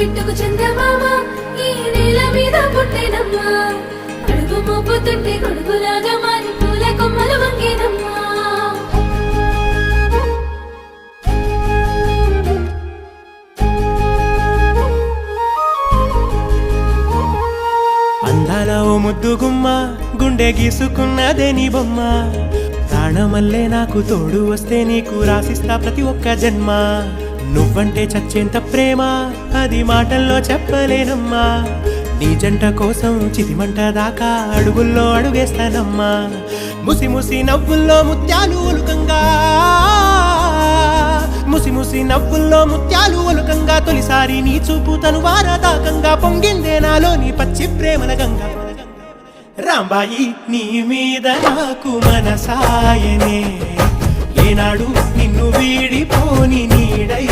గిట్టుకు చందమామ ఈ నేల మీద పుట్టేనమ్మా అడుగు మోపుతుంటే గొడుగులాగా మారి పూల కొమ్మలు వంగేనమ్మా అందాల ఓ ముద్దు గుమ్మ గుండె గీసుకున్నదే నీ బొమ్మ ప్రాణమల్లే నాకు తోడు వస్తే నీకు రాసిస్తా ప్రతి ఒక్క జన్మ నువ్వంటే చచ్చేంత ప్రేమ అది మాటల్లో చెప్పలేనమ్మా నీ జంట కోసం చితిమంట దాకా అడుగుల్లో అడుగేస్తానమ్మా ముసి ముసి నవ్వుల్లో ముత్యాలు ఒలుకంగా ముసి ముసి నవ్వుల్లో ముత్యాలు ఒలుకంగా తొలిసారి నీ చూపు తను వారదాకంగా పొంగిందే నాలో నీ పచ్చి ప్రేమల గంగా రాంబాయి నీ మీద నాకు మనసాయనే ఏనాడు నిన్ను వీడిపోని నీడై